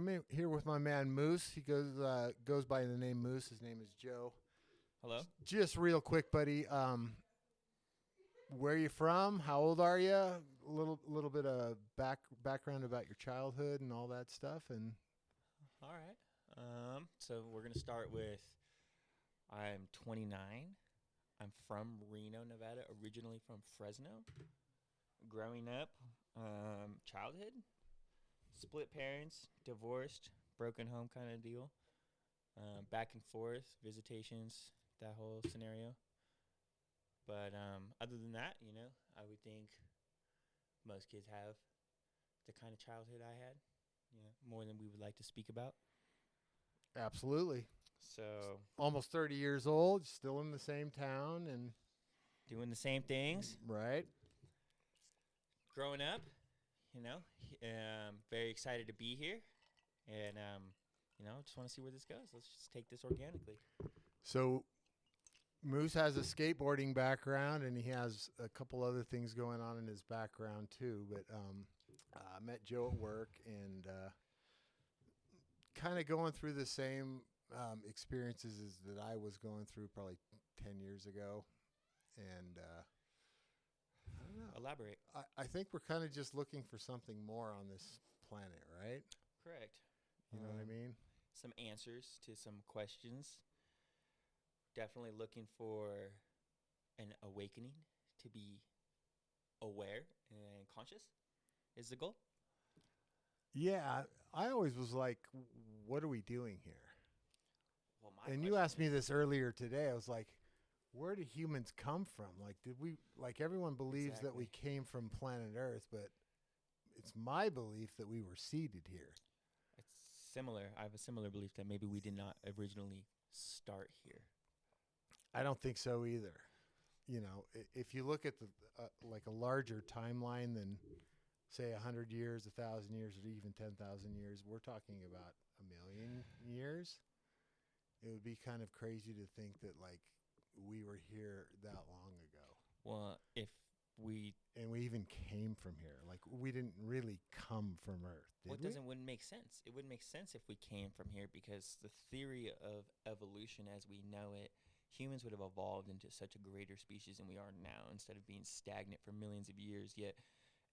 here with my man Moose. He goes by the name Moose. His name is Joe. Hello. Just real quick, buddy. Where are you from? How old are you? A little bit of background about your childhood and all that stuff. And All right. So we're gonna start with I'm 29. I'm from Reno, Nevada, originally from Fresno. Growing up, childhood, split parents, divorced, broken home kind of deal. Back and forth, visitations, that whole scenario. But other than that, I would think most kids have the kind of childhood I had, more than we would like to speak about. absolutely, So almost 30 years old, still in the same town, and doing the same things. right. Growing up, very excited to be here. And, just want to see where this goes. Let's just take this organically. So Moose has a skateboarding background, and he has a couple other things going on in his background too. But I met Joe at work, and kind of going through the same experiences as that I was going through probably 10 years ago. And I don't know. Elaborate. I think we're kind of just looking for something more on this planet, right? Correct. You know what I mean? Some answers to some questions. Definitely looking for an awakening to be aware and conscious is the goal. Yeah, I always was like, what are we doing here? Well, And you asked me this earlier today. I was like, where do humans come from? Like, everyone believes that we came from planet Earth, but it's my belief that we were seeded here. It's similar. I have a similar belief that maybe we did not originally start here. I don't think so either. If you look at the like a larger timeline than, say, 100 years, 1,000 years, or even 10,000 years, we're talking about 1,000,000 years. It would be kind of crazy to think that we were here that long ago. Well, and we even came from here. Like, we didn't really come from Earth, did we? Wouldn't make sense. It wouldn't make sense if we came from here, because the theory of evolution as we know it, humans would have evolved into such a greater species than we are now, instead of being stagnant for millions of years, yet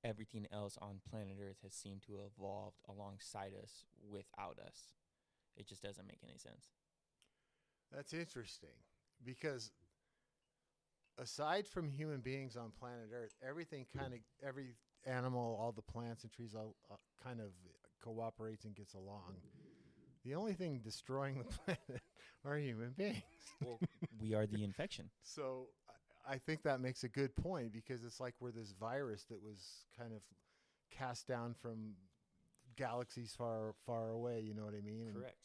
everything else on planet Earth has seemed to have evolved alongside us without us. It just doesn't make any sense. That's interesting, because aside from human beings on planet Earth, every animal, all the plants and trees all kind of cooperates and gets along. The only thing destroying the planet are human beings. Well, we are the infection. So I think that makes a good point, because it's like we're this virus that was kind of cast down from galaxies far, far away. You know what I mean? Correct.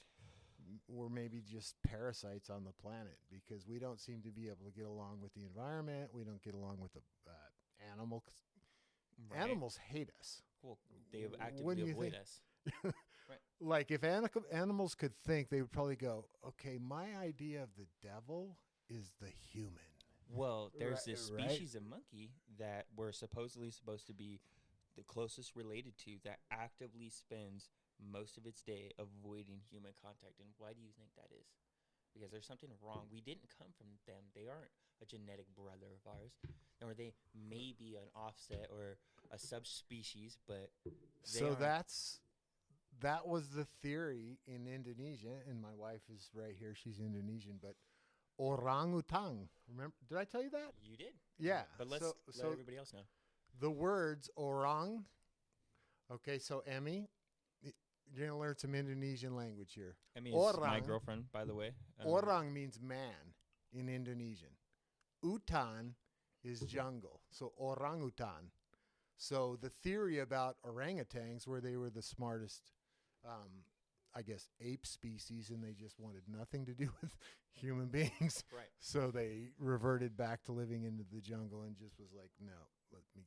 And we're maybe just parasites on the planet, because we don't seem to be able to get along with the environment. We don't get along with the animals. Right. Animals hate us. Well, they actively avoid us. Right. Like, if animals could think, they would probably go, okay, my idea of the devil is the human. Well, there's this species of monkey that we're supposedly supposed to be the closest related to, that actively spends most of its day avoiding human contact. And why do you think that is? Because there's something wrong. We didn't come from them. They aren't a genetic brother of ours. Or they may be an offset or a subspecies, but that was the theory in Indonesia, and my wife is right here. She's Indonesian, but orangutan. Remember? Did I tell you that? You did. Yeah. But let everybody else know. The words orang. Okay, so Emmy, you're going to learn some Indonesian language here. Emmy is my girlfriend, by the way. Orang means man in Indonesian. Utan is jungle. So orangutan. So the theory about orangutans, where they were the smartest, I guess, ape species, and they just wanted nothing to do with human beings. Right. So they reverted back to living into the jungle and just was like, no,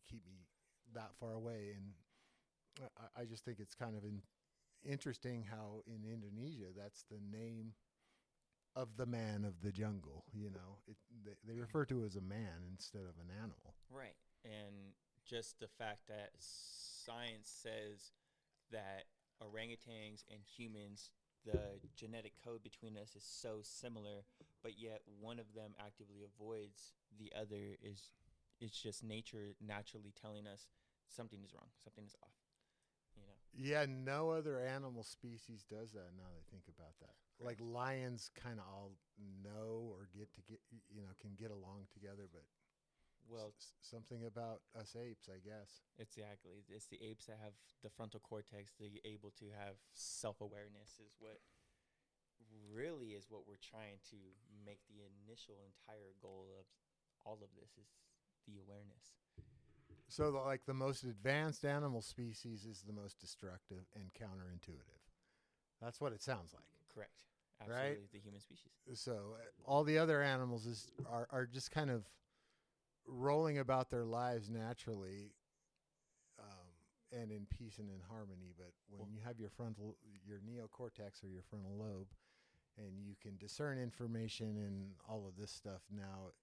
keep me that far away. And I just think it's kind of interesting how in Indonesia, that's the name of the man of the jungle. They refer to it as a man instead of an animal. Right. And just the fact that science says that orangutans and humans, the genetic code between us is so similar, but yet one of them actively avoids the other is it's just nature naturally telling us something is wrong, something is off, you know. Yeah, no other animal species does that. Now that I think about that, like Correct. lions, kind of all know or can get along together, but Well, something about us apes, I guess. exactly. It's the apes that have the frontal cortex, the able to have self-awareness is what really is what we're trying to make the initial entire goal of all of this is the awareness. So, the most advanced animal species is the most destructive and counterintuitive. That's what it sounds like, Correct. right? Absolutely, the human species. So, all the other animals are just kind of rolling about their lives naturally, and in peace and in harmony. But when you have your neocortex or your frontal lobe, and you can discern information and all of this stuff now,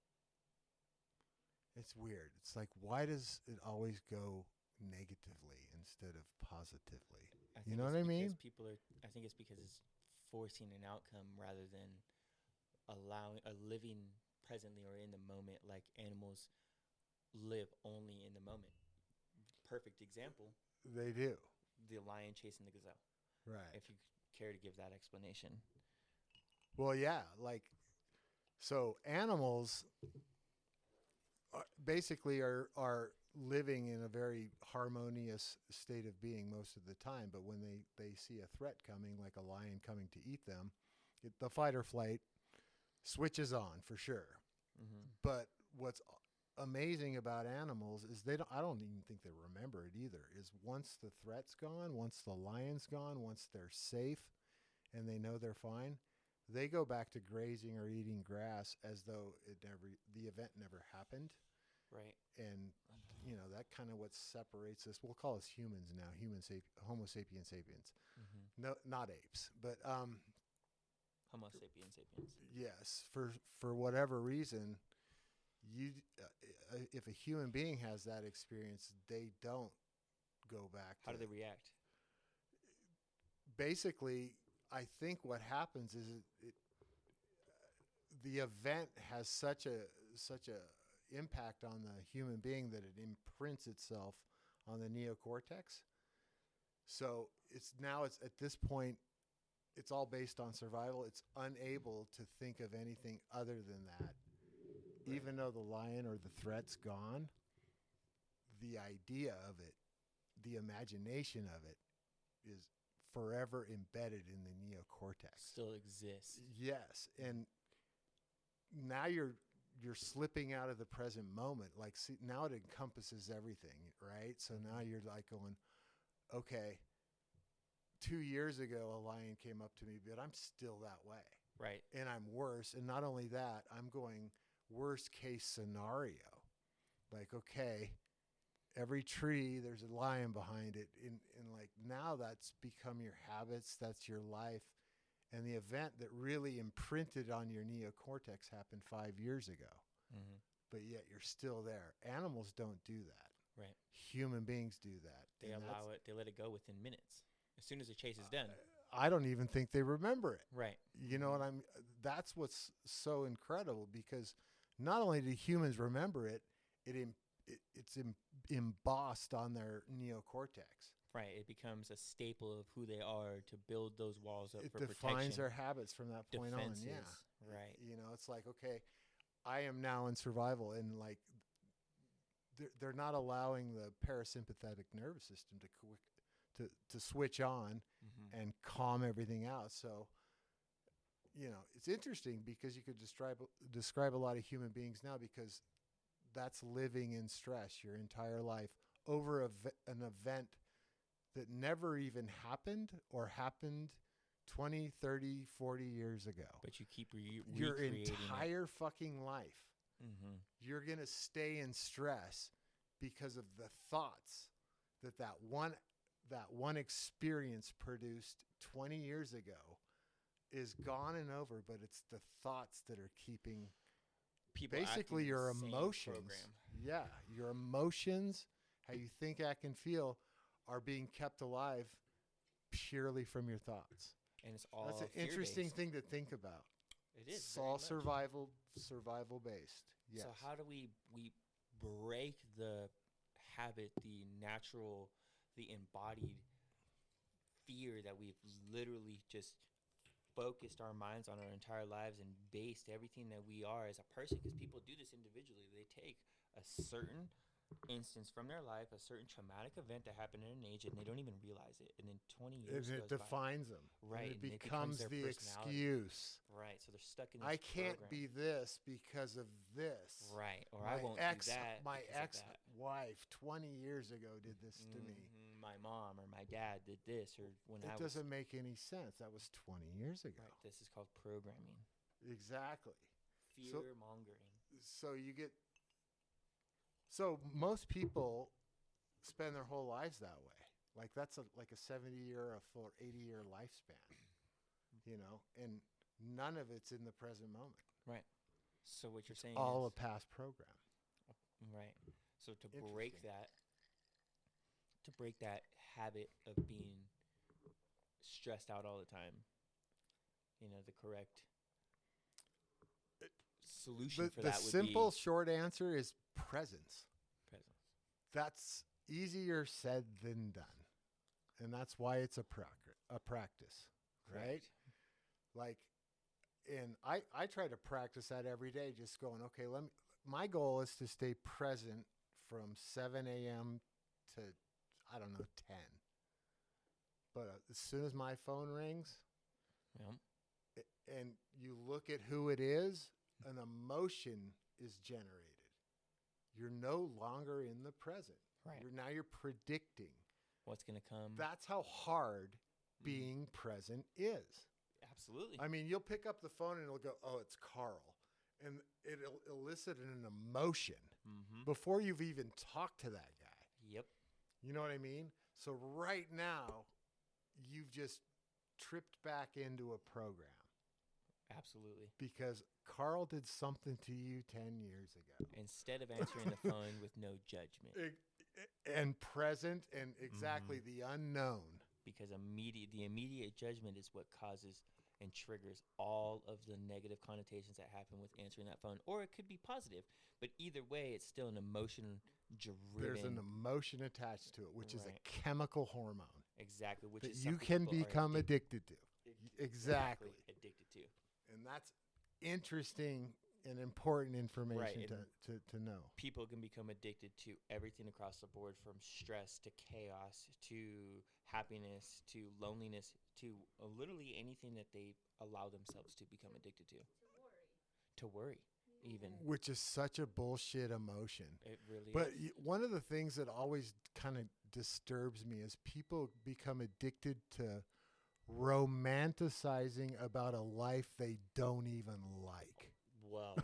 it's weird. It's like, why does it always go negatively instead of positively? I You think know it's what I because mean? people are. I think it's because it's forcing an outcome rather than allowing a living presently or in the moment, like animals live only in the moment. Perfect example: They do. the lion chasing the gazelle. Right. If you care to give that explanation. Well, yeah. So animals basically are living in a very harmonious state of being most of the time. But when they see a threat coming, like a lion coming to eat them, the fight or flight switches on for sure. Mm-hmm. But what's amazing about animals is I don't even think they remember it either. Is once the threat's gone, once the lion's gone, once they're safe and they know they're fine, they go back to grazing or eating grass as though the event never happened. Right. And that kind of what separates us. We'll call us humans now, Homo sapiens sapiens. Mm-hmm. No, not apes, but Homo sapiens sapiens. yes, for whatever reason, you if a human being has that experience, they don't go back. How do they react? Basically, I think what happens is the event has such a impact on the human being that it imprints itself on the neocortex. So it's at this point, it's all based on survival. It's unable to think of anything other than that. Right. Even though the lion or the threat's gone, the idea of it, the imagination of it, is forever embedded in the neocortex. Still exists. Yes, and now you're slipping out of the present moment. Like, see, now it encompasses everything, right? So now you're like going, okay, 2 years ago a lion came up to me, but I'm still that way. Right. And I'm worse. And not only that, I'm going worst case scenario. Like, okay, every tree, there's a lion behind it. And like now that's become your habits, that's your life. And the event that really imprinted on your neocortex happened 5 years ago. Mm-hmm. But yet you're still there. Animals don't do that. Right. Human beings do that. They allow it. They let it go within minutes. As soon as the chase is done. I don't even think they remember it. Right. You know what I'm? That's what's so incredible, because not only do humans remember it, it's embossed on their neocortex. Right. It becomes a staple of who they are to build those walls up for protection. It defines their habits from that point Defenses. on. Yeah. Right. It's like, okay, I am now in survival, and like they're not allowing the parasympathetic nervous system to switch on Mm-hmm. and calm everything out. So, it's interesting because you could describe a lot of human beings now, because that's living in stress your entire life over an event that never even happened or happened 20, 30, 40 years ago. But you keep your recreating entire fucking life. Mm-hmm. You're going to stay in stress because of the thoughts that one experience produced 20 years ago is gone and over, but it's the thoughts that are keeping people basically your emotions. Program. Yeah, your emotions, how you think, act, and feel, are being kept alive purely from your thoughts. And it's all That's an fear-based. interesting thing to think about. It is It's very all much. survival based. Yes. So how do we break the habit, the natural, the embodied fear that we've literally just focused our minds on our entire lives and based everything that we are as a person? Because people do this individually. They take a certain instance from their life, a certain traumatic event that happened at an age, and they don't even realize it. And then 20 years And it goes by. defines them. Right, And and it it becomes becomes their the personality. excuse. Right, so they're stuck in this I can't program. be this because of this. Right, or My I won't ex, do that my because of that. ex-wife 20 years ago did this to me. My mom or my dad did this, or when It I was doesn't make any sense. That was 20 years ago. right. This is called programming, Exactly. fear mongering. So you get. So most people spend their whole lives that way. Like that's like a 70-year or 80-year lifespan, you know, and none of it's in the present moment. Right. So what you're saying All is a past program. right. So to Interesting. break that habit of being stressed out all the time, the correct solution for The that would simple be short answer is presence. presence. That's easier said than done. And that's why it's a practice, right? Correct. Like, and I try to practice that every day, just going, okay, my goal is to stay present from 7 a.m. to, I don't know, 10. But as soon as my phone rings Yeah. and you look at who it is, an emotion is generated. You're no longer in the present. Right. You're predicting. What's going to come? That's how hard being present is. Absolutely. I mean, you'll pick up the phone and it'll go, oh, it's Carl. And it'll elicit an emotion before you've even talked to that guy. Yep. You know what I mean? So right now, you've just tripped back into a program. Absolutely. Because Carl did something to you 10 years ago. Instead of answering the phone with no judgment. And present and exactly the unknown. Because the immediate judgment is what causes and triggers all of the negative connotations that happen with answering that phone. Or it could be positive. But either way, it's still an emotion-driven. There's an emotion attached to it, which is a chemical hormone. Exactly. Which that is you can become addicted to. Exactly. Addicted to. And that's interesting and important information to know. People can become addicted to everything across the board, from stress to chaos to happiness to loneliness to literally anything that they allow themselves to become addicted to. To worry, even. Which is such a bullshit emotion. It really but is. One of the things that always kind of disturbs me is people become addicted to romanticizing about a life they don't even like. Well,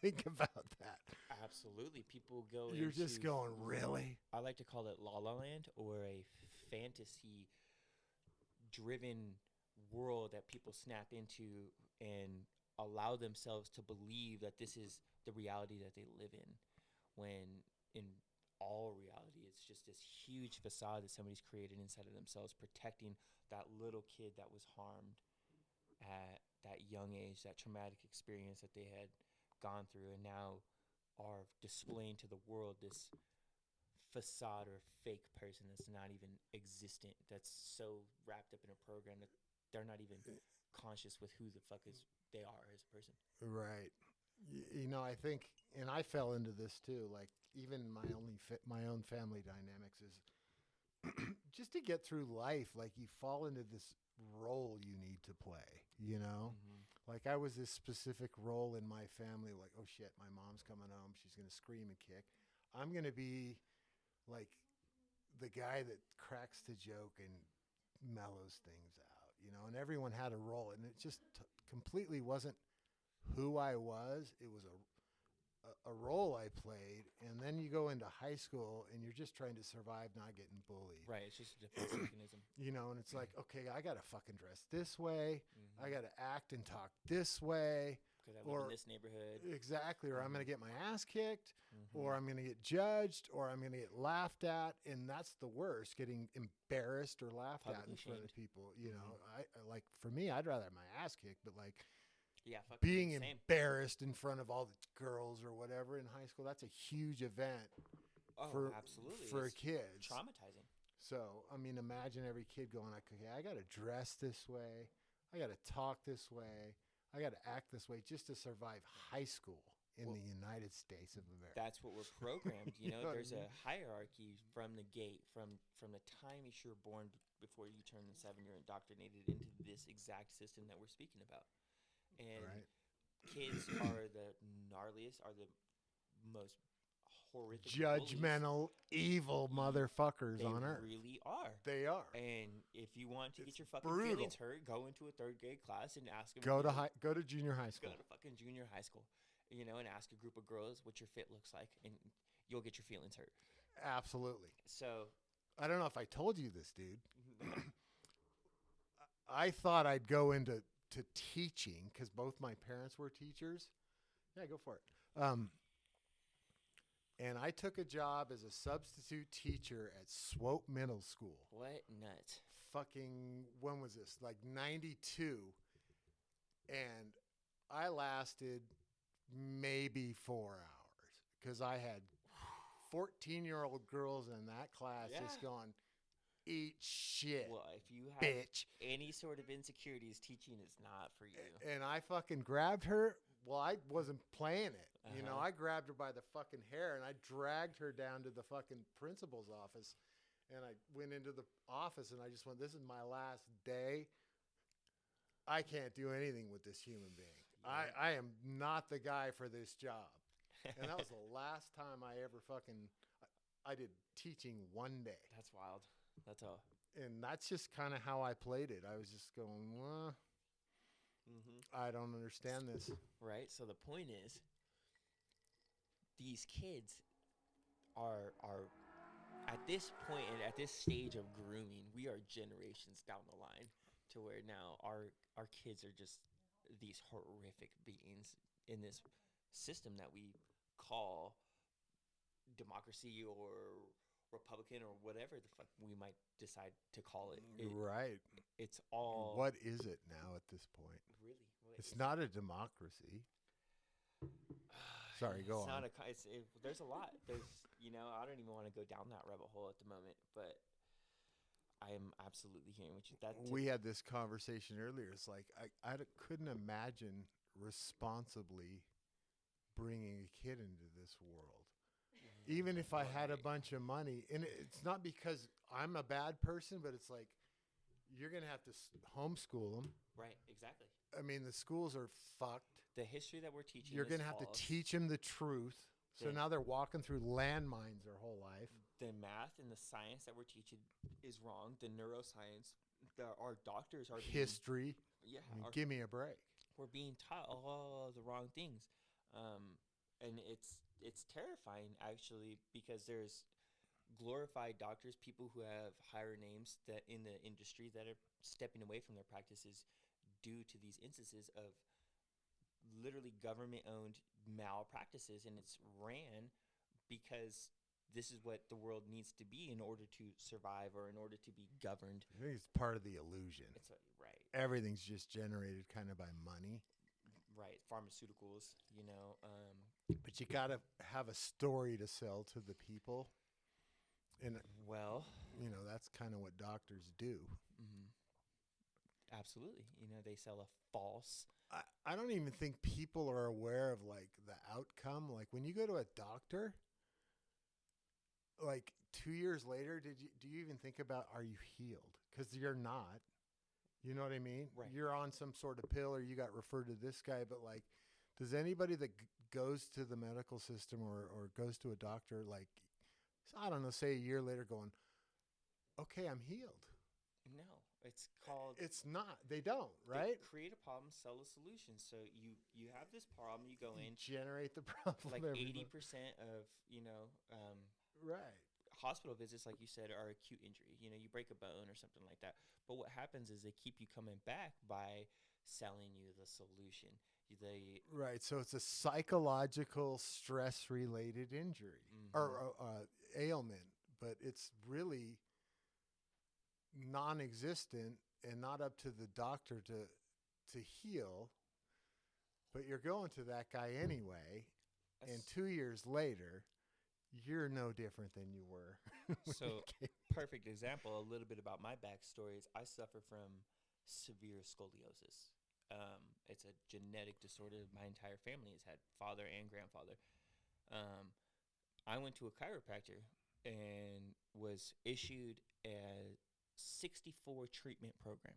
think about that. Absolutely. People go You're just going, really? I like to call it La La Land, or a fantasy driven world that people snap into and allow themselves to believe that this is the reality that they live in, when in all reality it's just this huge facade that somebody's created inside of themselves, protecting that little kid that was harmed at that young age, that traumatic experience that they had gone through, and now are displaying to the world this facade or fake person that's not even existent, that's so wrapped up in a program that they're not even conscious with who the fuck they are as a person. Right. I think, and I fell into this too, like even my own family dynamics is just to get through life, like you fall into this role you need to play, Like I was this specific role in my family, like, oh shit, my mom's coming home, she's going to scream and kick. I'm going to be like the guy that cracks the joke and mellows things out, and everyone had a role, and it just completely wasn't who I was. It was a role I played, and then you go into high school and you're just trying to survive, not getting bullied. Right, it's just a defense mechanism. And it's like, okay, I got to fucking dress this way. I got to act and talk this way. because I live in this neighborhood. Exactly. Or I'm going to get my ass kicked, Mm-hmm. or I'm going to get judged, or I'm going to get laughed at. And that's the worst, getting embarrassed or laughed at in front of people. You know, like for me, I'd rather have my ass kicked, but like Yeah, fucking being same. embarrassed in front of all the girls or whatever in high school, that's a huge event Absolutely. for It's kids. traumatizing. So, I mean, imagine every kid going like, okay, I got to dress this way. I got to talk this way. I got to act this way just to survive high school in the United States of America. That's what we're programmed. You know, there's I mean? a hierarchy from the gate, from the time you're born before you turn 7, you're indoctrinated into this exact system that we're speaking about. And kids are the gnarliest, are the most horrific, judgmental, evil motherfuckers on earth. They really are. They are. And if you want to get your fucking brutal. feelings hurt, go into a 3rd grade class and ask them. Go to junior high school. Go to fucking junior high school, you know, and ask a group of girls what your fit looks like, and you'll get your feelings hurt. Absolutely. So, I don't know if I told you this, dude. I thought I'd go into teaching because both my parents were teachers. Yeah, go for it. And I took a job as a substitute teacher at Swope Middle School. What nuts? Fucking, when was this? Like 92. And I lasted maybe 4 hours because I had 14-year-old girls in that class just going, eat shit. Well, if you have bitch. Any sort of insecurities, teaching is not for you. And I fucking grabbed her. Well, I wasn't playing it. You know, I grabbed her by the fucking hair and I dragged her down to the fucking principal's office. And I went into the office and I just went, this is my last day. I can't do anything with this human being. Yeah. I am not the guy for this job. And that was the last time I ever I did teaching one day. That's wild. That's all. And that's just kind of how I played it. I was just going, well, I don't understand this. Right. So the point is, these kids are at this point and at this stage of grooming, we are generations down the line to where now our kids are just these horrific beings in this system that we call democracy or Republican or whatever the fuck we might decide to call it. Right. It's all. What is it now at this point? Really? It's not a democracy. Sorry, go on. There's a lot. There's, I don't even want to go down that rabbit hole at the moment, but I am absolutely hearing what you. We had this conversation earlier. It's like I couldn't imagine responsibly bringing a kid into this world. Even if I had a bunch of money, and it's not because I'm a bad person, but it's like you're going to have to homeschool them. Right, exactly. I mean, the schools are fucked. The history that we're teaching You're going to have to teach them the truth. So now they're walking through landmines their whole life. The math and the science that we're teaching is wrong. The neuroscience, our doctors are history. Yeah. I mean, give me a break. We're being taught all the wrong things. And it's terrifying, actually, because there's glorified doctors, people who have higher names that in the industry that are stepping away from their practices due to these instances of literally government-owned malpractices, and it's ran because this is what the world needs to be in order to survive or in order to be governed. I think it's part of the illusion. Right. Everything's just generated kind of by money. Right. Pharmaceuticals, But you got to have a story to sell to the people. And, well, that's kind of what doctors do. Mm-hmm. Absolutely. They sell a false. I don't even think people are aware of, like, the outcome. Like, when you go to a doctor, like, 2 years later, do you even think about, are you healed? Because you're not. You know what I mean? Right. You're on some sort of pill or you got referred to this guy. But, like, does anybody that goes to the medical system or goes to a doctor, like, I don't know, say a year later going, okay, I'm healed? No, it's called. It's not. They don't, right? They create a problem, sell a solution. So you have this problem, you go in, generate the problem. like 80% of right, hospital visits, like you said, are acute injury. You know, you break a bone or something like that. But what happens is they keep you coming back by selling you the solution. They Right. So it's a psychological stress-related injury or ailment, but it's really non-existent and not up to the doctor to heal. But you're going to that guy anyway, and 2 years later, you're no different than you were. So, perfect example, a little bit about my backstory is I suffer from severe scoliosis. It's a genetic disorder my entire family has had, father and grandfather. I went to a chiropractor and was issued a 64 treatment program.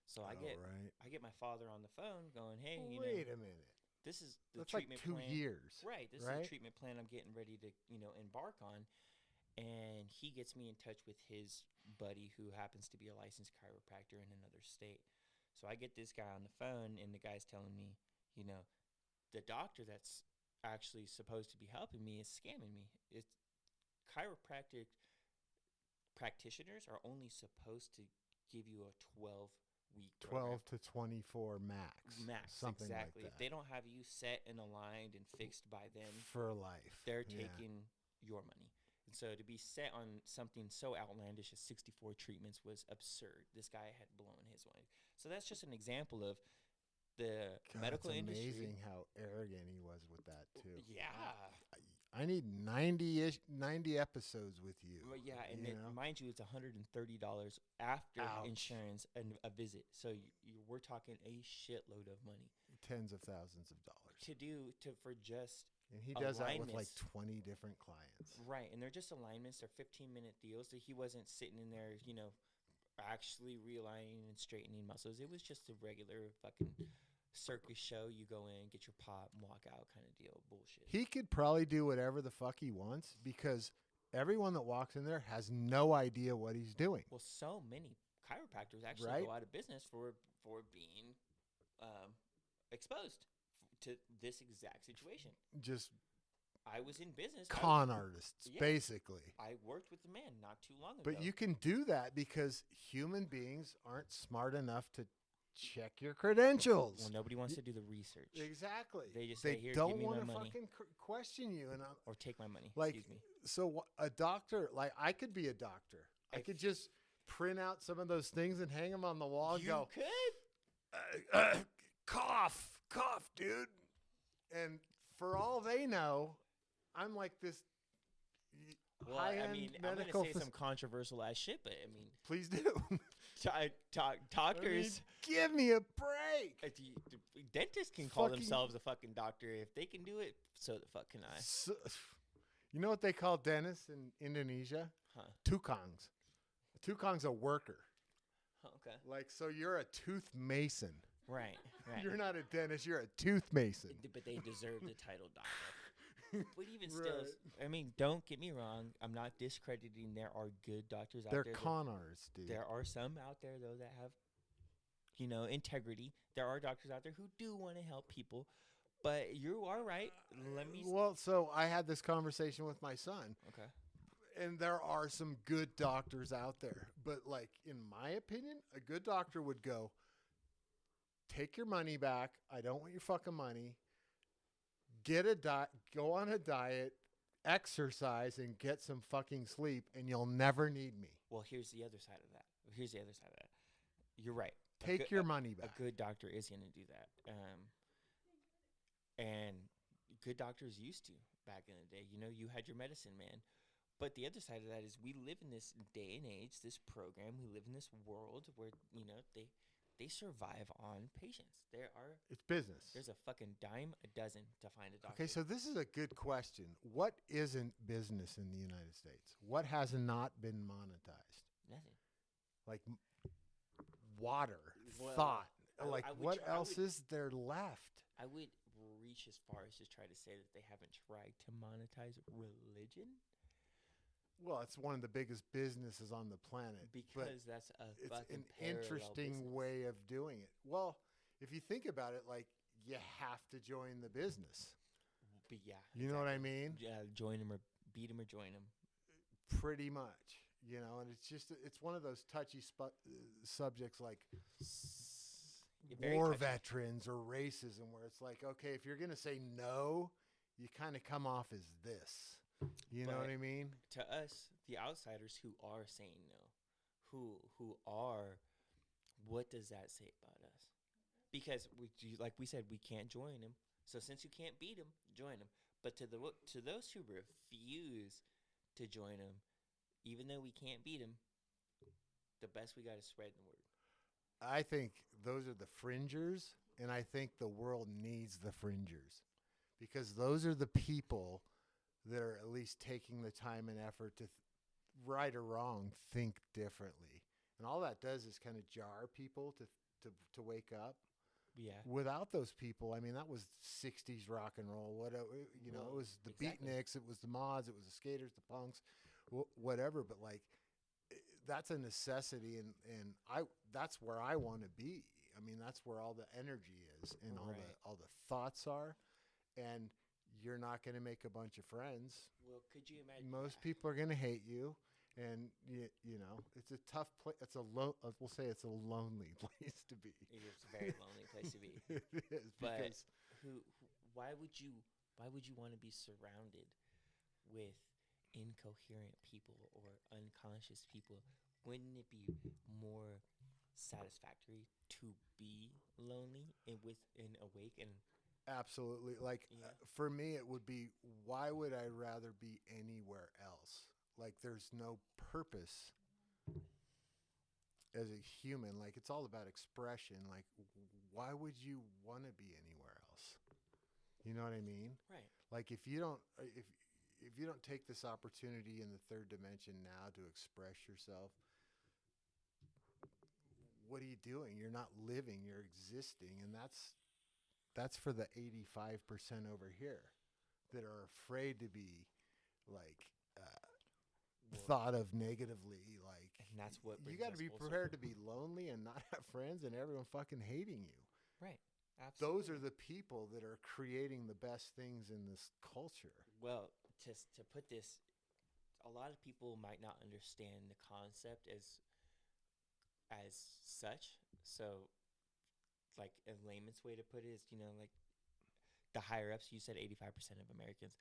So I get my father on the phone going, hey, wait a minute. This is the That's treatment like 2 plan. years. Right. This is the treatment plan I'm getting ready to, embark on. And he gets me in touch with his buddy who happens to be a licensed chiropractor in another state. So I get this guy on the phone, and the guy's telling me, the doctor that's actually supposed to be helping me is scamming me. It's chiropractic practitioners are only supposed to give you a 12-week 12 to 24 max. Something exactly. like that. If they don't have you set and aligned and fixed by them for life, they're taking your money. And so to be set on something so outlandish as 64 treatments was absurd. This guy had blown his mind. So that's just an example of the medical industry. It's amazing how arrogant he was with that too. Yeah. I need 90 episodes with you. Well, yeah, and mind you, it's $130 after insurance and a visit. So we're talking a shitload of money. Tens of thousands of dollars. For just and he does that with like 20 different clients. Right, and they're just alignments. They're 15-minute deals. So he wasn't sitting in there, actually realigning and straightening muscles. It was just a regular fucking circus show. You go in, get your pop, and walk out kind of deal. Bullshit. He could probably do whatever the fuck he wants because everyone that walks in there has no idea what he's doing. Well, so many chiropractors actually go out of business for being exposed to this exact situation. Just I was in business. Con artists, basically. I worked with the man not too long ago. But you can do that because human beings aren't smart enough to check your credentials. Well, nobody wants to do the research. Exactly. They just say, here, give me my money. They don't want to fucking question you. Or take my money. Like, excuse me. So a doctor, like I could be a doctor. I could just print out some of those things and hang them on the wall and go. You could? Cough, dude. And for all they know, I'm like this high-end I'm medical. I'm gonna say some controversial ass shit, but I mean, please do. Doctors, give me a break. Dentists can call themselves a fucking doctor if they can do it. So the fuck can I? So, you know what they call dentists in Indonesia? Tukangs. A tukang's a worker. Okay. Like, so you're a tooth mason. Right. You're not a dentist. You're a tooth mason. But they deserve the title doctor. But even still, I mean, don't get me wrong. I'm not discrediting. There are good doctors out there. They're con artists, dude. There are some out there, though, that have, integrity. There are doctors out there who do want to help people. But you are right. Well, so I had this conversation with my son. Okay. And there are some good doctors out there. But, like, in my opinion, a good doctor would go, take your money back. I don't want your fucking money. Go on a diet, exercise, and get some fucking sleep, and you'll never need me. Well, here's the other side of that. You're right. Take your money back. A good doctor is going to do that. And good doctors used to back in the day. You had your medicine man. But the other side of that is we live in this day and age, this program. We live in this world where, they survive on patients. It's business. There's a fucking dime a dozen to find a doctor. Okay, so this is a good question. What isn't business in the United States? What has not been monetized? Nothing. Like water, thought. What else is there left? I would reach as far as to try to say that they haven't tried to monetize religion. Well, it's one of the biggest businesses on the planet. Because that's it's an interesting business. way of doing it. Well, if you think about it, like, you have to join the business. But yeah. You know what I mean? Yeah, join them or beat them or join them. pretty much, and it's one of those touchy subjects like Very war touchy. veterans or racism, where it's like, okay, if you're going to say no, you kind of come off as this. You know what But I mean? to us, the outsiders who are saying no, who are, what does that say about us? Because like we said, we can't join them. So since you can't beat them, join them. But to those who refuse to join them, even though we can't beat them, the best we got to spread the word. I think those are the fringers, and I think the world needs the fringers because those are the people that are at least taking the time and effort to, right or wrong, think differently. And all that does is kind of jar people to wake up. Yeah. Without those people, I mean, that was 60s rock and roll. It was the exactly. beatniks, it was the mods, it was the skaters, the punks, whatever. But like, that's a necessity, and that's where I want to be. I mean, that's where all the energy is and all the thoughts are, and you're not going to make a bunch of friends. Well, could you imagine? Most people are going to hate you, and it's a tough place. We'll say it's a lonely place to be. It is a very lonely place to be. It is, But because why would you want to be surrounded with incoherent people or unconscious people? Wouldn't it be more satisfactory to be lonely and awake and absolutely, like for me, it would be, why would I rather be anywhere else? Like, there's no purpose as a human. Like, it's all about expression. Like, why would you want to be anywhere else? You know what I mean? right? Like, if you don't take this opportunity in the third dimension now to express yourself, what are you doing? You're not living, you're existing. And that's for the 85% over here that are afraid to be, like, thought of negatively. Like, And that's what you brings got to us be full prepared to circle. be lonely and not have friends and everyone fucking hating you. Right. Those Absolutely. are the people that are creating the best things in this culture. Well, to put this, a lot of people might not understand the concept as such. So, like a layman's way to put it is, like the higher ups. You said 85% of Americans.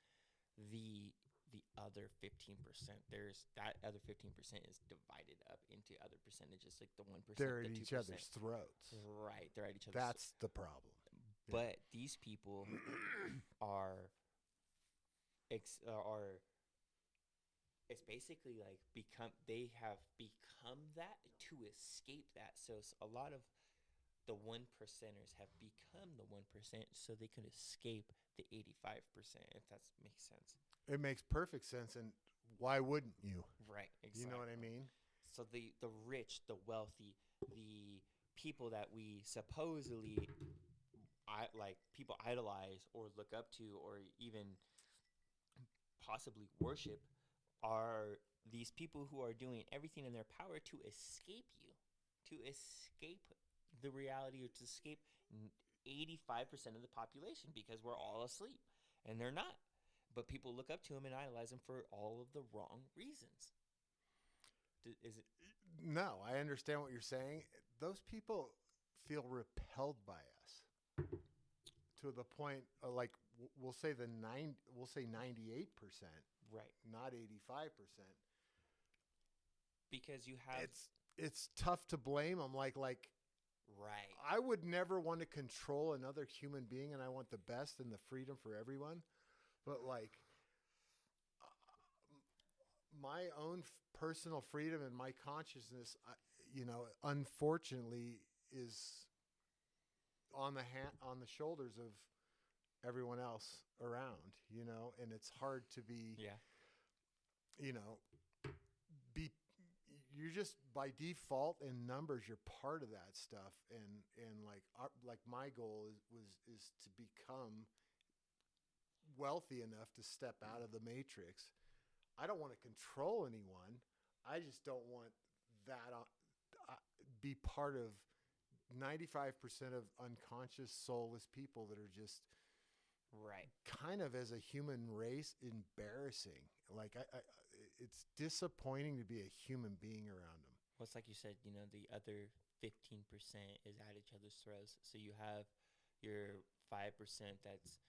The other 15%. There's that other 15% is divided up into other percentages, like the 1%, They're the at 2%. each other's throats. Right, they're at each other's. That's the problem. But these people are are it's basically like they have become that to escape that. So a lot of the 1%ers have become the 1% so they can escape the 85%, if that makes sense. It makes perfect sense, and why wouldn't you? Right, exactly. You know what I mean? So the rich, the wealthy, the people that we supposedly people idolize or look up to or even possibly worship are these people who are doing everything in their power to escape you, to escape the reality, or to escape 85% of the population, because we're all asleep and they're not. But people look up to them and idolize them for all of the wrong reasons. Is it? No, I understand what you're saying. Those people feel repelled by us to the point of, like, we'll say 98%, Right. not 85%. Because you have It's tough to blame them. Like right. I would never want to control another human being, and I want the best and the freedom for everyone. But like, my own personal freedom and my consciousness, unfortunately, is on the shoulders of everyone else around. And it's hard to be. Yeah. Be. You're just by default in numbers. You're part of that stuff, and like my goal is to become wealthy enough to step out of the matrix. I don't want to control anyone. I just don't want that be part of 95% of unconscious, soulless people that are just right. kind of, as a human race, embarrassing. Like it's disappointing to be a human being around them. Well, it's like you said, the other 15% is at each other's throats. So you have your 5% that's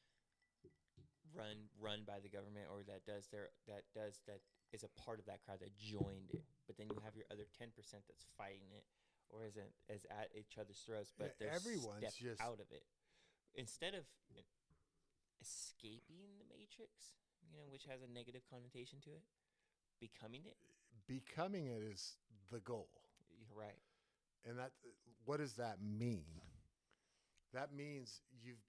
run by the government, or that is a part of that crowd that joined it. But then you have your other 10% that's fighting it, or isn't as at each other's throats, but they're Everyone's stepped just out of it. Instead of escaping the matrix, which has a negative connotation to it, becoming it. becoming it is the goal. You're right. And what does that mean? That means you've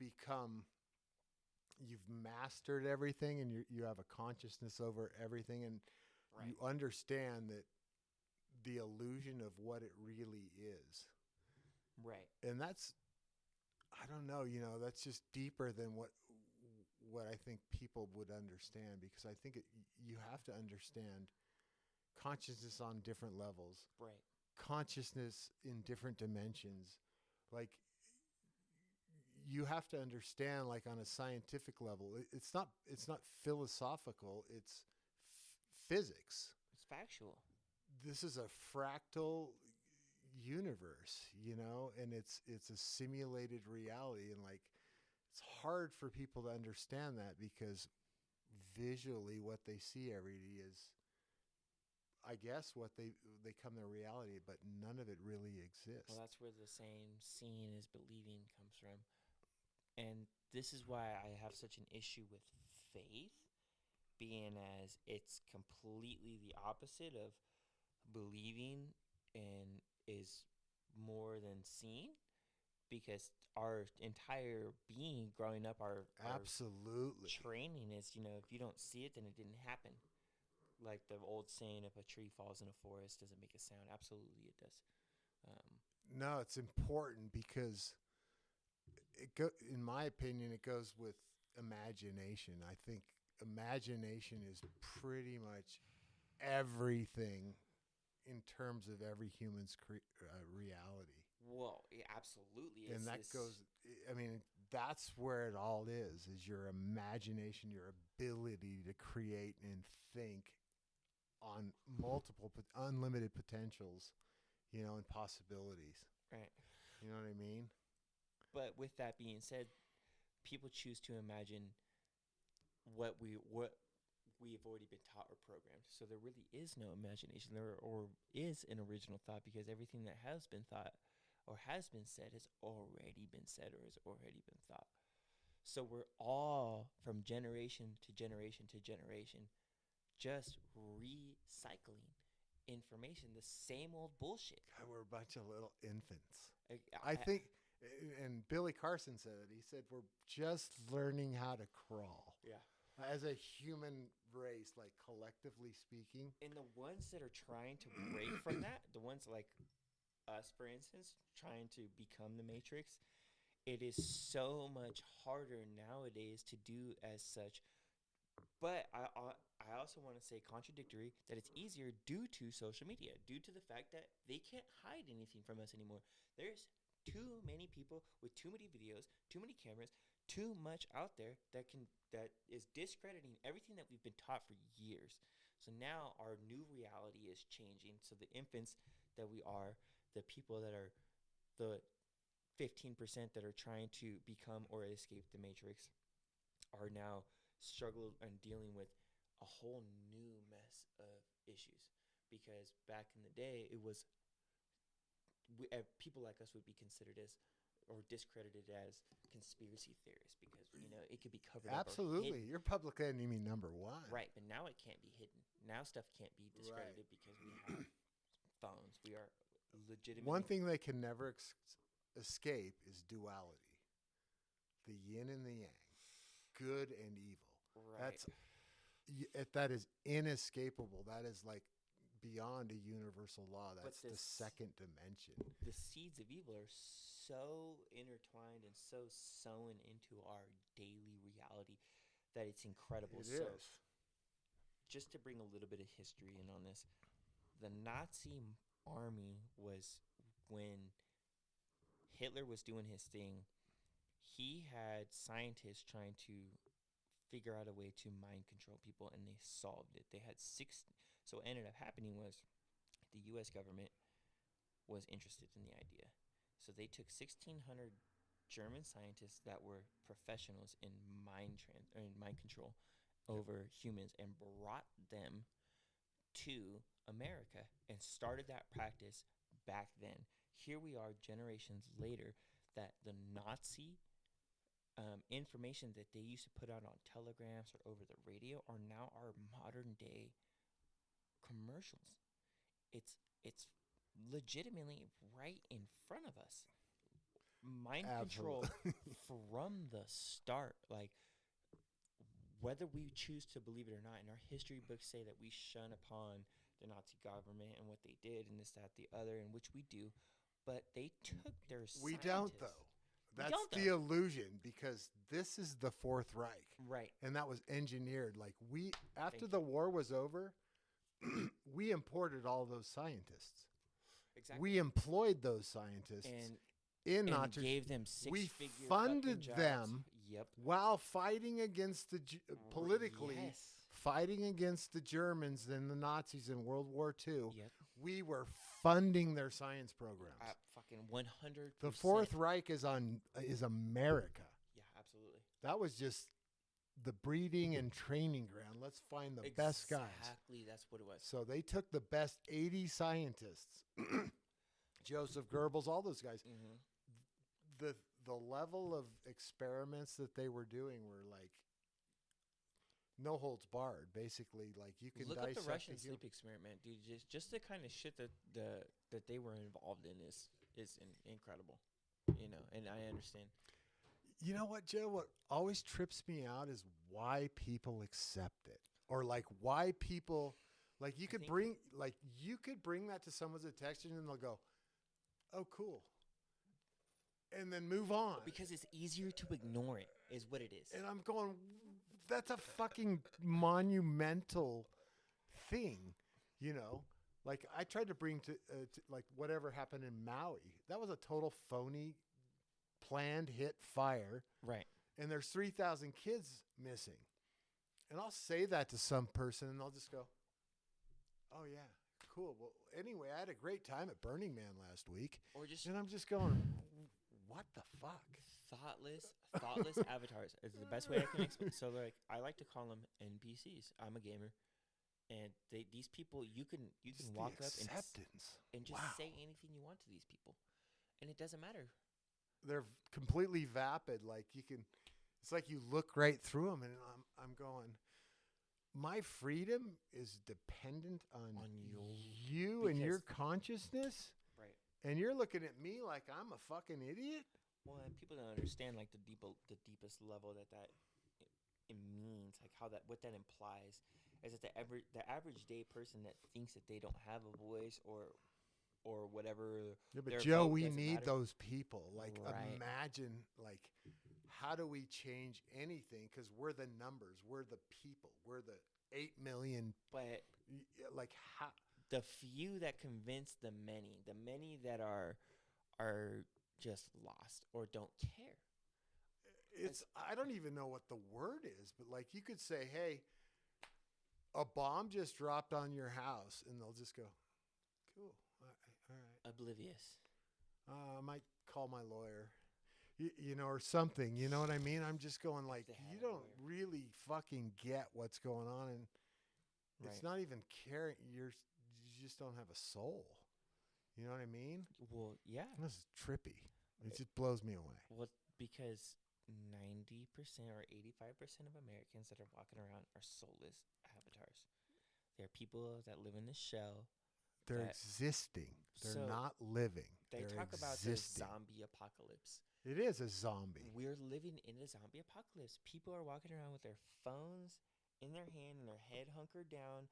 mastered everything, and you have a consciousness over everything, and Right. you understand that the illusion of what it really is. Right. And that's, I don't know, that's just deeper than what I think people would understand, because I think you have to understand consciousness on different levels, Right. consciousness in different dimensions. Like, you have to understand, like, on a scientific level, it's not philosophical, it's physics. It's factual. This is a fractal universe, and it's a simulated reality, and like, it's hard for people to understand that, because visually what they see every day is, I guess, what they come their reality, but none of it really exists. Well, that's where the saying "seeing is believing" comes from, and this is why I have such an issue with faith, being as it's completely the opposite of believing, and is more than seeing, because our entire being growing up, our Absolutely. training is, if you don't see it, then it didn't happen. Like the old saying, if a tree falls in a forest, does it make a sound? Absolutely, it does. No, it's important, because in my opinion, it goes with imagination. I think imagination is pretty much everything in terms of every human's reality. Well, it absolutely And is. that goes, I mean, that's where it all is your imagination, your ability to create and think on multiple, unlimited potentials, and possibilities. Right. You know what I mean? But with that being said, people choose to imagine what we've already been taught or programmed. So there really is no imagination there, or is an original thought, because everything that has been thought or has been said has already been said or has already been thought. So we're all, from generation to generation to generation, just recycling information, the same old bullshit. God, we're a bunch of little infants. I I think, and Billy Carson said it. He said, we're just learning how to crawl yeah. as a human race, like, collectively speaking. And the ones that are trying to break from that, the ones like us, for instance, trying to become the Matrix, it is so much harder nowadays to do as such. But I also want to say contradictory that it's easier due to social media, due to the fact that they can't hide anything from us anymore. There's too many people with too many videos, too many cameras, too much out there that is discrediting everything that we've been taught for years. So now our new reality is changing. So the infants that we are, the people that are the 15% that are trying to become or escape the Matrix, are now struggling and dealing with a whole new mess of issues. Because back in the day, it was people like us would be considered as, or discredited as, conspiracy theorists, because it could be covered Absolutely. up. You're public enemy number one. Right, but now it can't be hidden. Now stuff can't be discredited, because we have phones. We are legitimately. One thing they can never escape is duality, the yin and the yang, good and evil. Right. That is inescapable. That is like beyond a universal law. That's the second dimension. The seeds of evil are so intertwined and so sewn into our daily reality that it's incredible. It so, is. just to bring a little bit of history in on this, the Nazi army was, when Hitler was doing his thing, he had scientists trying to figure out a way to mind control people, and they solved it. They had six. So what ended up happening was the U.S. government was interested in the idea. So they took 1,600 German scientists that were professionals in mind control over humans and brought them to America and started that practice back then. Here we are generations later that the Nazi information that they used to put out on telegrams or over the radio are now our modern day commercials. It's legitimately right in front of us. Mind control from the start. Like, whether we choose to believe it or not, and our history books say that we shun upon the Nazi government and what they did and this, that, the other, and which we do, but they took their We scientists. don't, though. That's the illusion, because this is the Fourth Reich. Right. And that was engineered. Like, after the war was over, we imported all those scientists. Exactly. We employed those scientists in Nazi. Gave them we six-figure funded jobs. them Yep. while fighting against politically, Yes. fighting against the Germans and the Nazis in World War II. Yep. We were funding their science programs. Fucking 100%. The Fourth Reich is America. Yeah, absolutely. That was just the breeding and training ground. Let's find the best guys. Exactly, that's what it was. So they took the best 80 scientists, Joseph Goebbels, all those guys. Mm-hmm. The level of experiments that they were doing were like no holds barred. Basically, like you can look up the Russian sleep experiment, dude. Just the kind of shit that they were involved in is incredible, And I understand. You know what, Joe? What always trips me out is why people accept it, or like why people like you could bring that to someone's attention and they'll go, "Oh, cool," and then move on because it's easier to ignore it, is what it is. And I'm going, that's a fucking monumental thing, Like I tried to bring to like whatever happened in Maui. That was a total phony, planned hit fire. Right. And there's 3,000 kids missing. And I'll say that to some person and they'll just go, "Oh yeah, cool. Well, anyway, I had a great time at Burning Man last week." And I'm just going, what the fuck? Thoughtless avatars is the best way I can explain. So like I like to call them NPCs. I'm a gamer. And these people, you can walk up and just say anything you want to these people, and it doesn't matter. They're completely vapid. Like it's like you look right through them, and I'm going, my freedom is dependent on you and your consciousness, right? And you're looking at me like I'm a fucking idiot. Well, and people don't understand like the deepest level that it means, like what that implies. Is that the average day person that thinks that they don't have a voice or whatever. Yeah, but Joe, we need those people. Like, imagine, like, how do we change anything? Because we're the numbers, we're the people, we're the 8 million. But like, how the few that convince the many that are just lost or don't care. I don't even know what the word is, but like you could say, hey, a bomb just dropped on your house, and they'll just go, cool, all right. Oblivious. I might call my lawyer, or something. You know what I mean? I'm just going like, you don't really fucking get what's going on, and it's not even caring. You just don't have a soul. You know what I mean? Well, yeah. This is trippy. It just blows me away. Well, because 90% or 85% of Americans that are walking around are soulless avatars. They're people that live in the shell. They're existing. They're not living. They talk about the zombie apocalypse. It is a zombie. We're living in a zombie apocalypse. People are walking around with their phones in their hand and their head hunkered down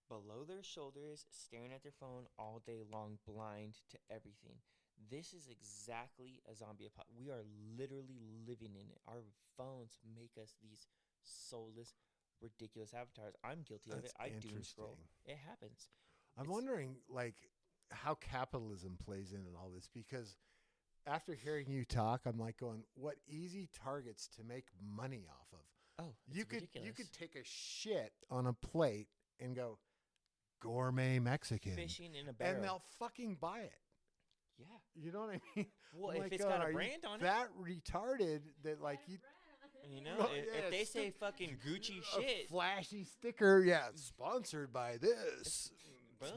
below their shoulders, staring at their phone all day long, blind to everything. This is exactly a zombie apocalypse. We are literally living in it. Our phones make us these soulless, ridiculous avatars. I'm guilty of it. I doom scroll. It happens. I'm wondering, like, how capitalism plays in all this, because after hearing you talk, I'm like going, what easy targets to make money off of? Oh, You it's ridiculous. could take a shit on a plate and go gourmet Mexican, Fishing in a barrel. and they'll fucking buy it. Yeah. You know what I mean? Well, I'm if like, it's God, got a are you brand on it. that retarded that like you You know, Well, if, yeah, if they it's say fucking Gucci a shit, flashy sticker, yeah, sponsored by this. boom,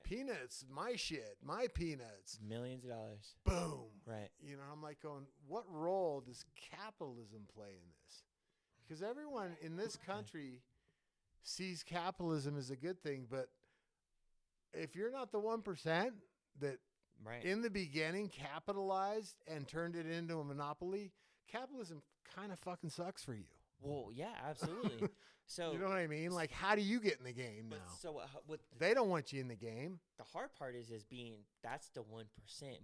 Peanuts, my shit, my peanuts. millions of dollars. Boom. Right. You know, I'm like going, what role does capitalism play in this? Because everyone in this country sees capitalism as a good thing, but if you're not the 1% that Right. in the beginning capitalized and turned it into a monopoly, capitalism kind of fucking sucks for you. Well, yeah, absolutely. So You know what I mean? Like, how do you get in the game but now? so what They don't want you in the game. the hard part is being that's the 1%,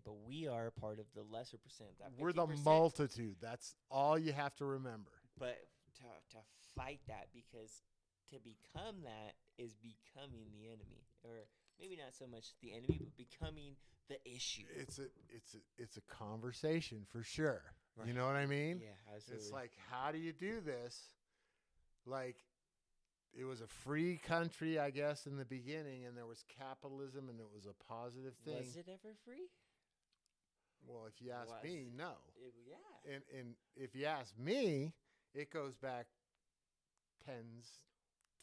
but we are part of the lesser percent. That We're the 50%. multitude. That's all you have to remember. But to fight that, because to become that is becoming the enemy, or maybe not so much the enemy, but becoming the issue. It's a conversation for sure. Right. You know what I mean? Yeah, absolutely. It's like, how do you do this? Like, it was a free country, I guess, in the beginning, and there was capitalism, and it was a positive thing. Was it ever free? Well, if you ask Was me, it? no. Yeah. And if you ask me, it goes back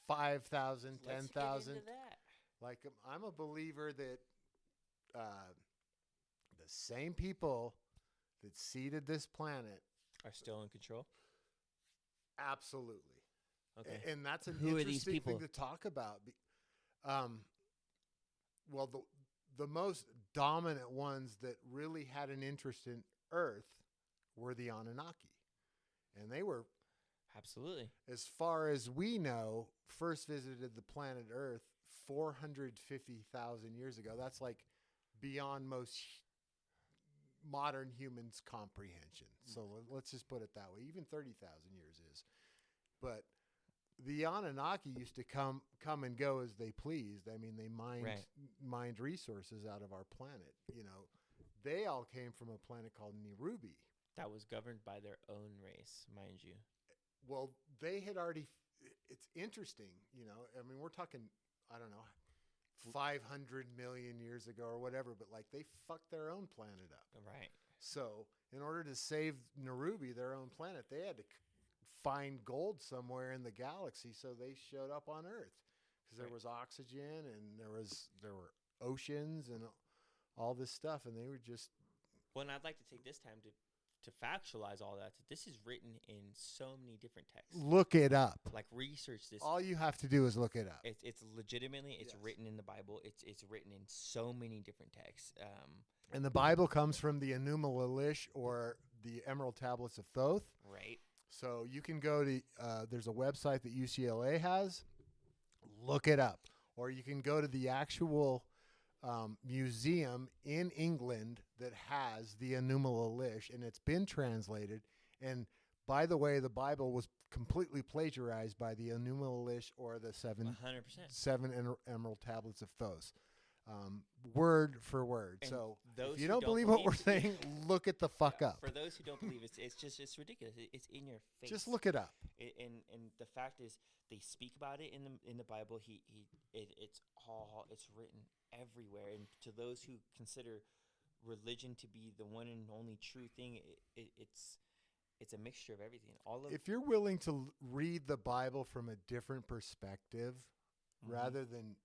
5,000, Let's 10,000. get into that. Like, I'm a believer that the same people that seeded this planet, Are still in control. absolutely. Okay. And that's an Who are these interesting people? thing to talk about. Well, the most dominant ones that really had an interest in Earth were the Anunnaki. And they were, Absolutely. as far as we know, first visited the planet Earth 450,000 years ago. That's like beyond most modern humans' comprehension. So let's just put it that way. Even 30,000 years is. But the Anunnaki used to come and go as they pleased. I mean, they mined resources out of our planet. You know, they all came from a planet called Nirubi. That was governed by their own race, mind you. Well, they had already. It's interesting, you know. I mean, we're talking, I don't know, 500 million years ago or whatever. But like, they fucked their own planet up. Right. So, in order to save Nirubi, their own planet, they had to find gold somewhere in the galaxy. So they showed up on Earth because there was oxygen and there were oceans and all this stuff, and they were just. Well, and I'd like to take this time to factualize all that. This is written in so many different texts. Look it up. Like, research this. All you have to do is look it up. It's legitimately, it's written in the Bible. It's written in so many different texts. And the Bible comes from the Enuma Elish, or the Emerald Tablets of Thoth. Right. So you can go to, there's a website that UCLA has. Look it up. Or you can go to the actual museum in England that has the Enuma Elish, and it's been translated. And by the way, the Bible was completely plagiarized by the Enuma Elish, or the 100%. seven Emerald Tablets of Thoth. Word for word. And so those if you who don't don't believe what believe- we're saying, look it the fuck up. For those who don't believe, it's ridiculous. It's in your face. Just look it up. And the fact is, they speak about it in the Bible. It's written everywhere. And to those who consider religion to be the one and only true thing, it's a mixture of everything. If you're willing to read the Bible from a different perspective, rather than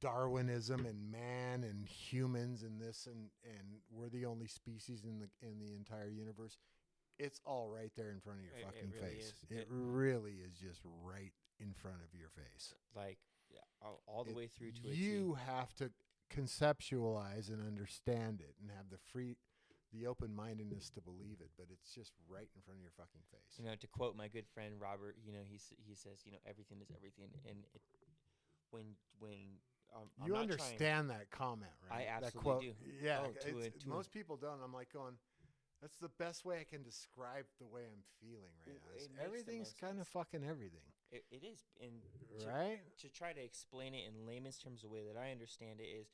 Darwinism and man and humans and this and we're the only species in the entire universe, it's all right there in front of your fucking really face. is. It really is just right in front of your face. Like, all the way through to you have to conceptualize and understand it and have the open-mindedness to believe it, but it's just right in front of your fucking face. You know, to quote my good friend Robert, you know, he says, you know, everything is everything, and when you understand that comment, right? I that absolutely quote. do. Yeah, Oh, most people don't. I'm like going, that's the best way I can describe the way I'm feeling right now. It makes the Everything's most kind of sense. fucking everything. It is, and right? to try to explain it in layman's terms, the way that I understand it is,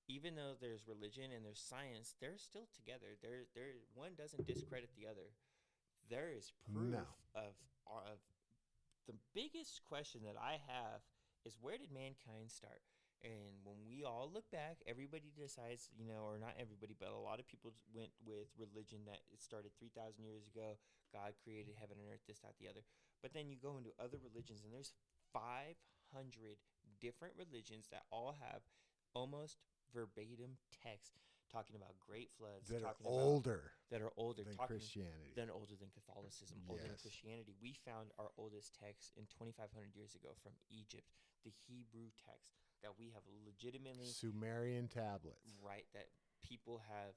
even though there's religion and there's science, they're still together. One doesn't discredit the other. There is proof of the biggest question that I have is, where did mankind start? And when we all look back, everybody decides, or not everybody, but a lot of people went with religion that it started 3,000 years ago. God created heaven and earth, this, that, the other. But then you go into other religions, and there's 500 different religions that all have almost verbatim text talking about great floods, that are talking older than Christianity. older than Catholicism, older than Christianity. We found our oldest text in 2,500 years ago from Egypt, the Hebrew text that we have legitimately Sumerian tablets. Right, that people have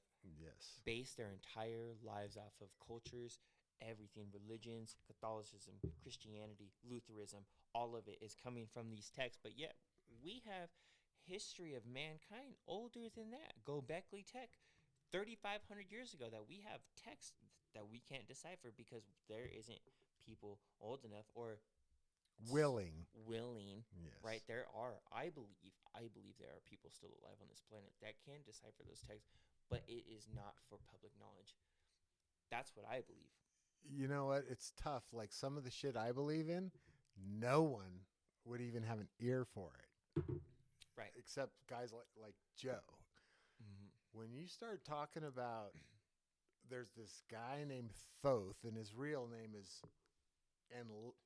based their entire lives off of cultures, everything, religions, Catholicism, Christianity, Lutheranism, all of it is coming from these texts. But yet we have history of mankind older than that. Gobekli Tepe, 3,500 years ago, that we have text that we can't decipher because there isn't people old enough or willing, yes. Right? There are, I believe there are people still alive on this planet that can decipher those texts, but it is not for public knowledge. That's what I believe. You know what? It's tough. Like some of the shit I believe in, no one would even have an ear for it. Right. Except guys like Joe. Mm-hmm. When you start talking about, there's this guy named Thoth, and his real name is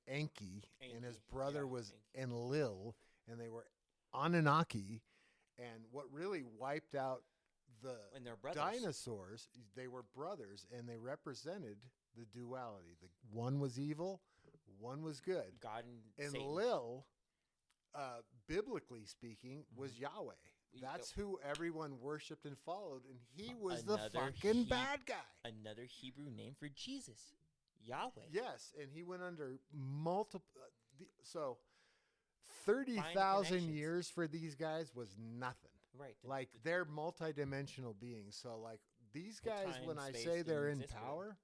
Enki, and his brother was Enlil, and they were Anunnaki, and what really wiped out the dinosaurs, they were brothers, and they represented the duality. The one was evil, one was good. God and Enlil, biblically speaking, was Yahweh. That's who everyone worshipped and followed, and he was the fucking bad guy. Another Hebrew name for Jesus, Yahweh. Yes, and he went under multiple. So 30,000 years for these guys was nothing. Right. Like they're multidimensional beings. So like these guys, when I say they're in power,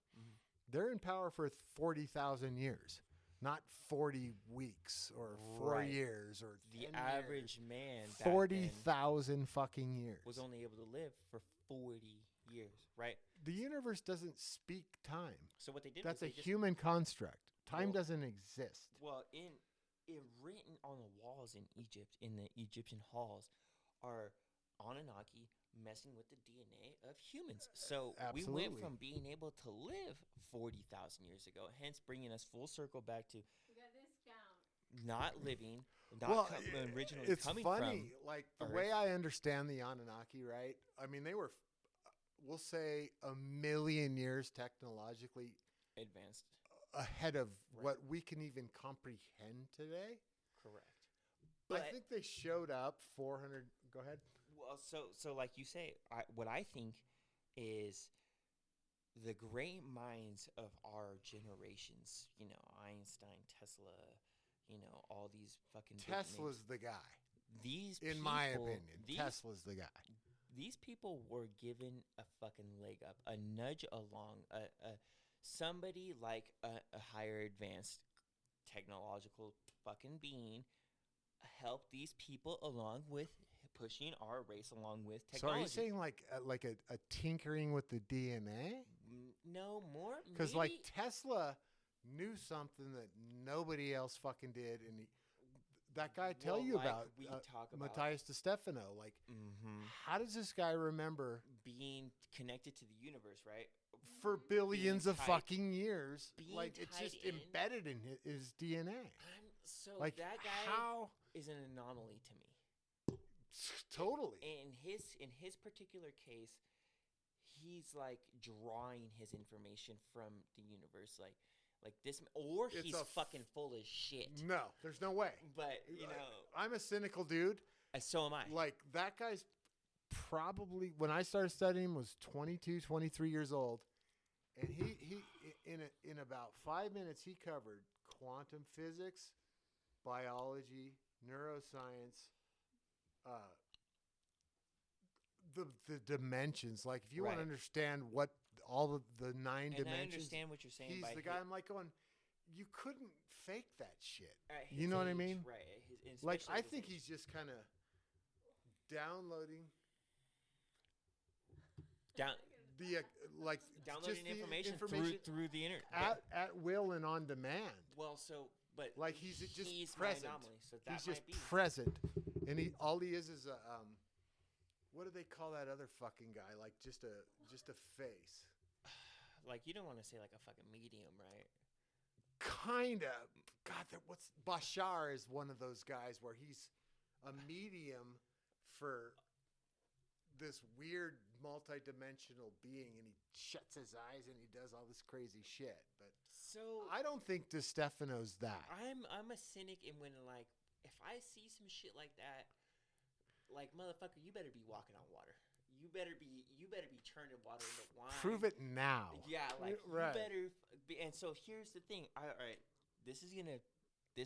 they're in power for 40,000 years. Not 40 weeks or 4 years or the average man. 40,000 fucking years was only able to live for 40 years, right? The universe doesn't speak time. So what they did? That's a human construct. Time doesn't exist. Well, written on the walls in Egypt, in the Egyptian halls, are Anunnaki messing with the DNA of humans. So we went from being able to live 40,000 years ago, hence bringing us full circle back to not living, originally coming from. It's funny, like the way I understand the Anunnaki, right? I mean, they were, we'll say, 1 million years technologically advanced, ahead of what we can even comprehend today. Correct. But I think they showed up 400. Go ahead. Well, so like you say, what I think is the great minds of our generations, Einstein, Tesla, all these fucking Tesla's the guy. These in people, my opinion, Tesla's the guy. These people were given a fucking leg up, a nudge along, somebody like a higher advanced technological fucking being help these people along with pushing our race along with technology. So are you saying like a tinkering with the DNA? No, more because like Tesla knew something that nobody else fucking did, and that guy tell you about Matthias DeStefano. Like, how does this guy remember being connected to the universe, right? For billions of fucking years, like it's just embedded in his DNA. So like that guy is an anomaly to me. Totally. In his particular case, he's like drawing his information from the universe, like this, or he's fucking full of shit. No, there's no way. But I'm a cynical dude. So am I. Like that guy's probably, when I started studying him, was 22, 23 years old, and he in about 5 minutes he covered quantum physics, biology, neuroscience, the dimensions. Like if you want to understand what all of the 9 dimensions, I understand what you're saying. He's the guy. I'm like going, you couldn't fake that shit. You know what I mean? Right. Like I think he's just kind of downloading downloading information through the internet at will and on demand. Well, so but Like he's just he's present. my anomaly, so that He's might just be. present, and all he is a what do they call that other fucking guy? Like just a face. Like you don't want to say like a fucking medium, right? Kinda. God, what's Bashar is one of those guys where he's a medium for this weird multi-dimensional being, and he shuts his eyes and he does all this crazy shit. But So I don't think DeStefano's that. I'm a cynic, and when like if I see some shit like that, like motherfucker, you better be walking on water. You better be turning water into wine. Prove it now. Yeah, like right. you better be. And so here's the thing. All right, this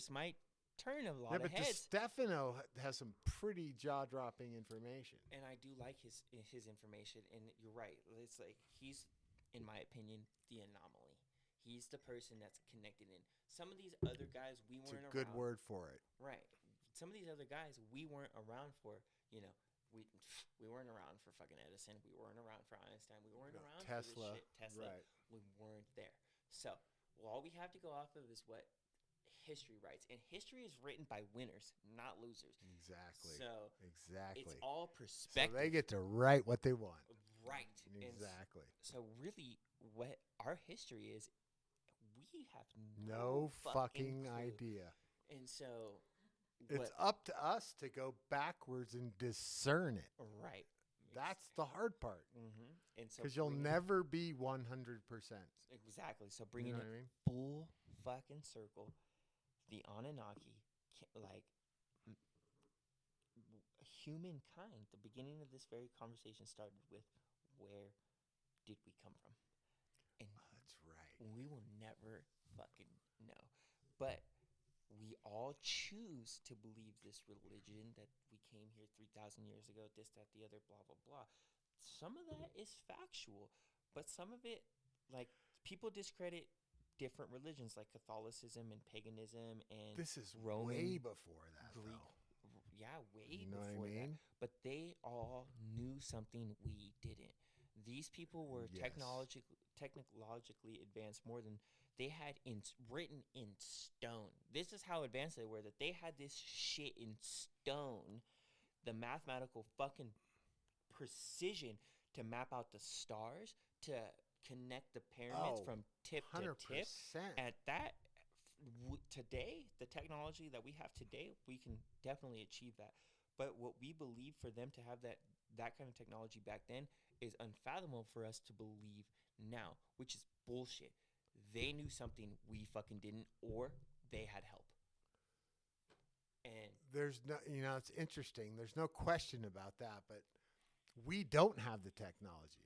might turn a lot of but heads. DeStefano has some pretty jaw-dropping information. And I do like his information. And you're right. It's like he's, in my opinion, the anomaly. He's the person that's connected in. Some of these other guys we weren't around. It's a good word for it. Right. Some of these other guys we weren't around for. You know, we weren't around for fucking Edison. We weren't around for Einstein. We weren't around Tesla. for this shit. Tesla. Right. We weren't there. So all we have to go off of is what history writes, and history is written by winners, not losers. Exactly. So exactly, it's all perspective. So they get to write what they want. Right. Exactly. So really, what our history is, we have no fucking clue. idea. And so it's up to us to go backwards and discern it. Right. That's the hard part. Mm-hmm. And so because you'll never be 100%. Exactly. So bringing it full fucking circle. The Anunnaki, like humankind, the beginning of this very conversation started with, where did we come from? And that's right. We will never fucking know. But we all choose to believe this religion that we came here 3,000 years ago, this, that, the other, blah, blah, blah. Some of that is factual, but some of it, like, people discredit different religions like Catholicism and paganism and this is Roman, way before that, Greek. Though. Yeah, way you know before what I mean? that. But they all knew something we didn't. These people were technologically advanced more than they had written in stone. This is how advanced they were, that they had this shit in stone, the mathematical fucking precision to map out the stars, to connect the pyramids from tip 100%. to tip. At that, today, the technology that we have today, we can definitely achieve that. But what we believe for them to have that kind of technology back then is unfathomable for us to believe now, which is bullshit. They knew something we fucking didn't, or they had help. And there's no, it's interesting. There's no question about that, but we don't have the technology.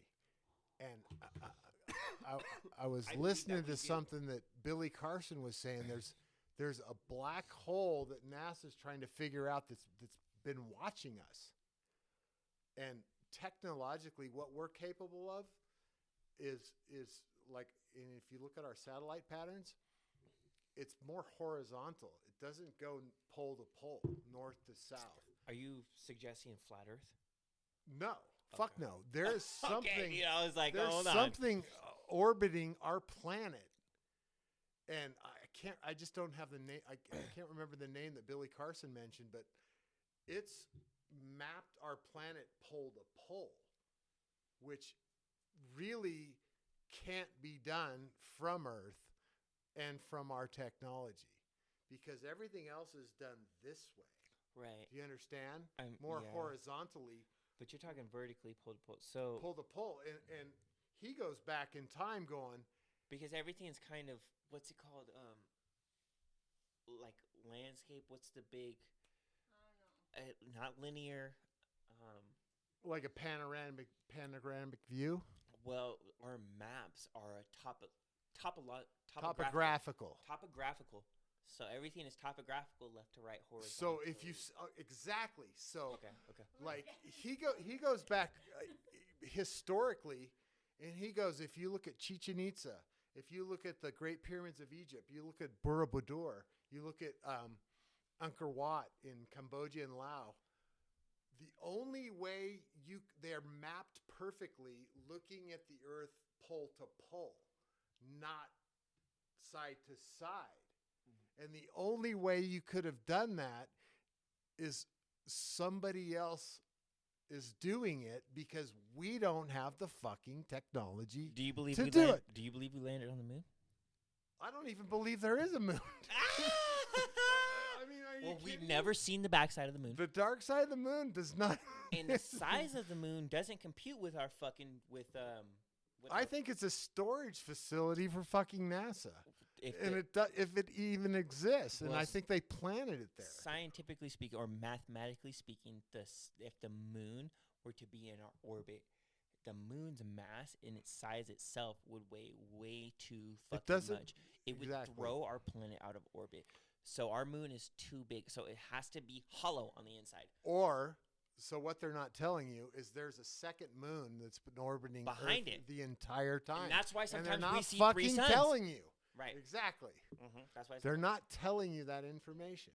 And I was listening to something that Billy Carson was saying. There's a black hole that NASA's trying to figure out that's been watching us. And technologically, what we're capable of is like, and if you look at our satellite patterns, it's more horizontal. It doesn't go pole to pole, north to south. Are you suggesting flat Earth? No. Fuck no. There is something. Okay, I was like, there's hold on. something orbiting our planet, and I just don't have the name. I can't remember the name that Billy Carson mentioned, but it's mapped our planet pole to pole, which really can't be done from Earth and from our technology, because everything else is done this way. Right. Do you understand? More horizontally. But you're talking vertically pole to pole. So pole to pole. And he goes back in time going. Because everything's kind of, what's it called? Like landscape. What's the big? I don't know. Not linear. Like a panoramic view? Well, our maps are topographical. Topographical. So everything is topographical, left to right, horizontal. So if you exactly, so okay, like he goes back historically, and he goes, if you look at Chichen Itza, if you look at the Great Pyramids of Egypt, you look at Borobudur, you look at Angkor Wat in Cambodia and Laos, the only way they're mapped perfectly, looking at the Earth pole to pole, not side to side. And the only way you could have done that is somebody else is doing it because we don't have the fucking technology Do you believe to we do land, it. Do you believe we landed on the moon? I don't even believe there is a moon. I mean, are you Well, we've kidding never me? seen the backside of the moon. The dark side of the moon does not. And the size of the moon doesn't compute with our fucking with I think it's a storage facility for fucking NASA, if and if it even exists, and Well, I think they planted it there. scientifically speaking or mathematically speaking, if the moon were to be in our orbit, the moon's mass in its size itself would weigh way too fucking doesn't- much. It would exactly. throw our planet out of orbit. So our moon is too big. So it has to be hollow on the inside. Or, so what they're not telling you is there's a second moon that's been orbiting Behind Earth it. the entire time. And that's why And they're sometimes not we see fucking three suns. telling you. Right. Exactly. That's why They're not telling you that information.